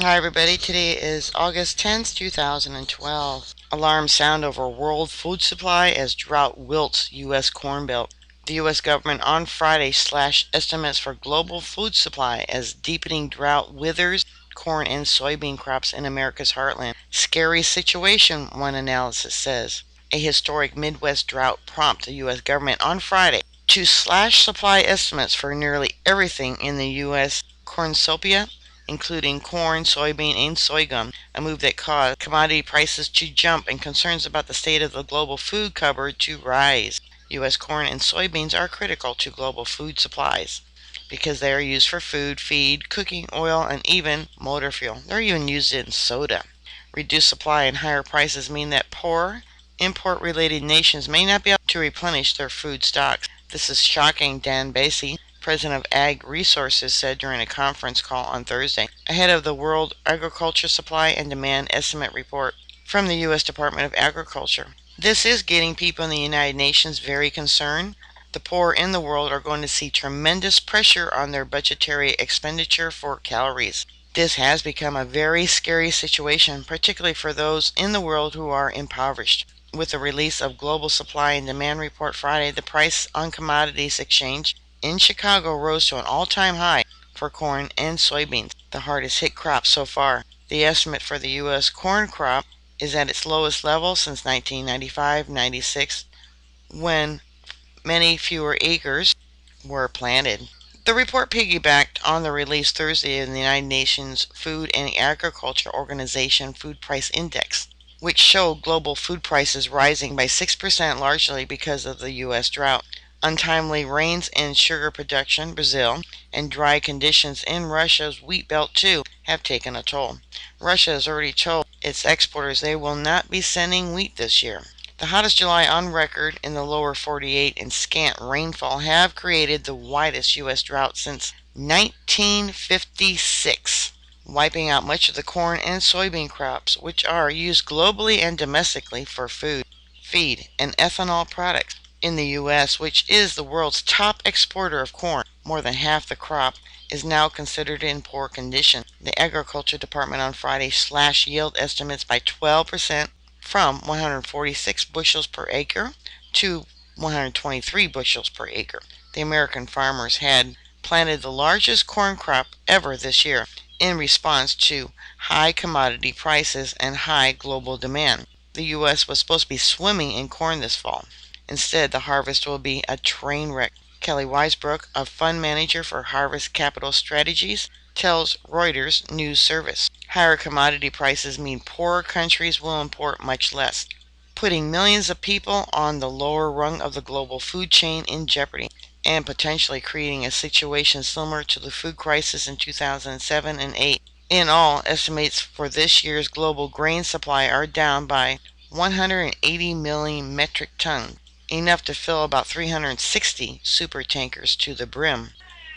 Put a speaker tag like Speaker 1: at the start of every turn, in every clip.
Speaker 1: Hi everybody, today is August 10th, 2012. Alarms sound over world food supply as drought wilts U.S. Corn Belt. The U.S. government on Friday slashed estimates for global food supply as deepening drought withers corn and soybean crops in America's heartland. Scary situation, one analysis says. A historic Midwest drought prompted the U.S. government on Friday to slash supply estimates for nearly everything in the U.S. cornucopia, including corn, soybean, and sorghum, a move that caused commodity prices to jump and concerns about the state of the global food cupboard to rise. U.S. corn and soybeans are critical to global food supplies because they are used for food, feed, cooking oil, and even motor fuel. They're even used in soda. Reduced supply and higher prices mean that poor, import-related nations may not be able to replenish their food stocks. This is shocking, Dan Basie, president of Ag Resources, said during a conference call on Thursday, ahead of the World Agriculture Supply and Demand Estimate report from the U.S. Department of Agriculture. This is getting people in the United Nations very concerned. The poor in the world are going to see tremendous pressure on their budgetary expenditure for calories. This has become a very scary situation, particularly for those in the world who are impoverished. With the release of Global Supply and Demand Report Friday, the price on commodities exchange in Chicago rose to an all-time high for corn and soybeans, the hardest hit crops so far. The estimate for the U.S. corn crop is at its lowest level since 1995-96, when many fewer acres were planted. The report piggybacked on the release Thursday of the United Nations Food and Agriculture Organization Food Price Index, which showed global food prices rising by 6%, largely because of the U.S. drought. Untimely rains in sugar production, Brazil, and dry conditions in Russia's wheat belt too have taken a toll. Russia has already told its exporters they will not be sending wheat this year. The hottest July on record in the lower 48 and scant rainfall have created the widest U.S. drought since 1956, wiping out much of the corn and soybean crops, which are used globally and domestically for food, feed, and ethanol products. In the U.S., which is the world's top exporter of corn, more than half the crop is now considered in poor condition. The Agriculture Department on Friday slashed yield estimates by 12%, from 146 bushels per acre to 123 bushels per acre. The American farmers had planted the largest corn crop ever this year in response to high commodity prices and high global demand. The U.S. was supposed to be swimming in corn this fall. Instead, the harvest will be a train wreck. Kelly Weisbrook, a fund manager for Harvest Capital Strategies, tells Reuters News Service. Higher commodity prices mean poorer countries will import much less, putting millions of people on the lower rung of the global food chain in jeopardy, and potentially creating a situation similar to the food crisis in 2007 and 8. In all, estimates for this year's global grain supply are down by 180 million metric tons, enough to fill about 360 supertankers to the brim.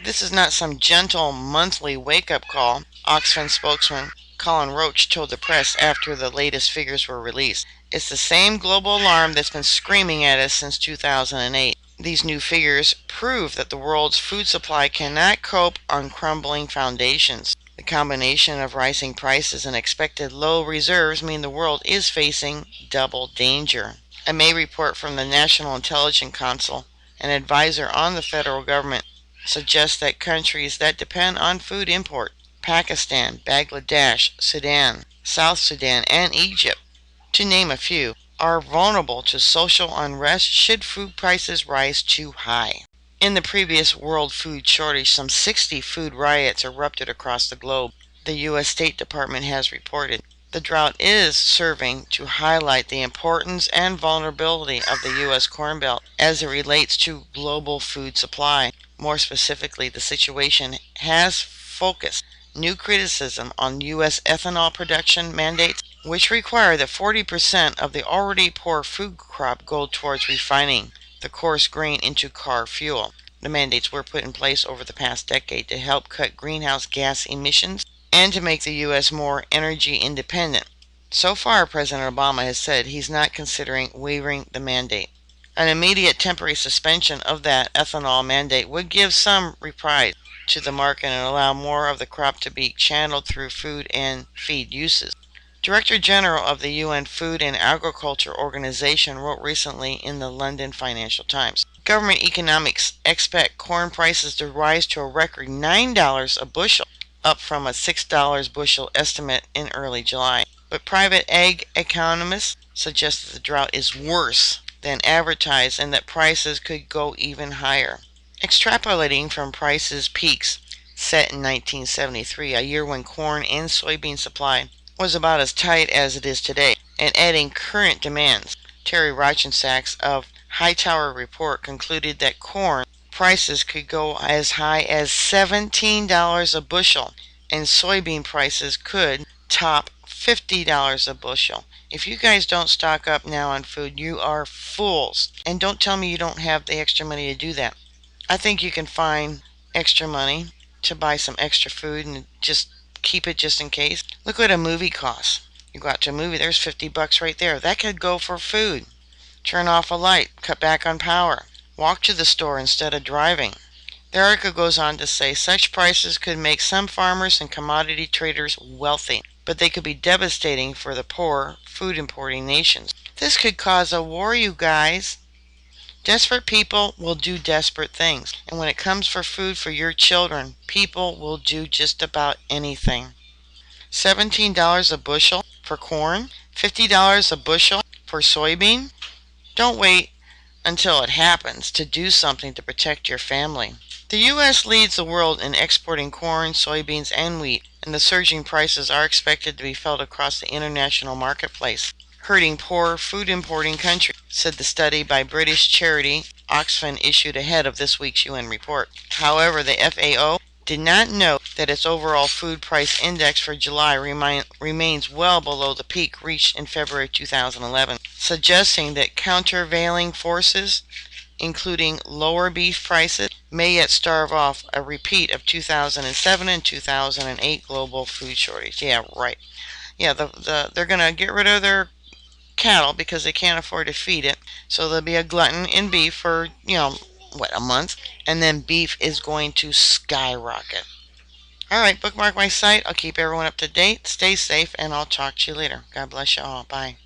Speaker 1: This is not some gentle monthly wake-up call, Oxfam spokesman Colin Roach told the press after the latest figures were released. It's the same global alarm that's been screaming at us since 2008. These new figures prove that the world's food supply cannot cope on crumbling foundations. The combination of rising prices and expected low reserves mean the world is facing double danger. A May report from the National Intelligence Council, an advisor on the federal government, suggests that countries that depend on food import, Pakistan, Bangladesh, Sudan, South Sudan, and Egypt, to name a few, are vulnerable to social unrest should food prices rise too high. In the previous world food shortage, some 60 food riots erupted across the globe, the U.S. State Department has reported. The drought is serving to highlight the importance and vulnerability of the U.S. Corn Belt as it relates to global food supply. More specifically, the situation has focused new criticism on U.S. ethanol production mandates, which require that 40% of the already poor food crop go towards refining the coarse grain into car fuel. The mandates were put in place over the past decade to help cut greenhouse gas emissions and to make the U.S. more energy independent. So far, President Obama has said he's not considering waiving the mandate. An immediate temporary suspension of that ethanol mandate would give some reprise to the market and allow more of the crop to be channeled through food and feed uses. Director General of the UN Food and Agriculture Organization wrote recently in the London Financial Times. Government economics expect corn prices to rise to a record $9 a bushel, up from a $6 bushel estimate in early July. But private ag economists suggest that the drought is worse than advertised and that prices could go even higher. Extrapolating from prices peaks set in 1973, a year when corn and soybean supply was about as tight as it is today, and adding current demands, Terry Rochensacks of Hightower Report concluded that corn prices could go as high as $17 a bushel, and soybean prices could top $50 a bushel. If you guys don't stock up now on food, you are fools. And don't tell me you don't have the extra money to do that. I think you can find extra money to buy some extra food and just keep it just in case. Look what a movie costs. You go out to a movie, there's $50 right there. That could go for food. Turn off a light, cut back on power, walk to the store instead of driving. The article goes on to say such prices could make some farmers and commodity traders wealthy, but they could be devastating for the poor food importing nations. This could cause a war, you guys. Desperate people will do desperate things, and when it comes for food for your children, people will do just about anything. $17 a bushel for corn, $50 a bushel for soybean. Don't wait until it happens to do something to protect your family. The U.S. leads the world in exporting corn, soybeans, and wheat, and the surging prices are expected to be felt across the international marketplace, hurting poor food importing countries, said the study by British charity Oxfam issued ahead of this week's UN report. However, the FAO did not note that its overall food price index for July remains well below the peak reached in February 2011, suggesting that countervailing forces, including lower beef prices, may yet starve off a repeat of 2007 and 2008 global food shortage. Yeah, right. Yeah, they're going to get rid of their cattle because they can't afford to feed it. So there'll be a glutton in beef for, a month, and then beef is going to skyrocket. Alright, bookmark my site. I'll keep everyone up to date. Stay safe, and I'll talk to you later. God bless you all. Bye.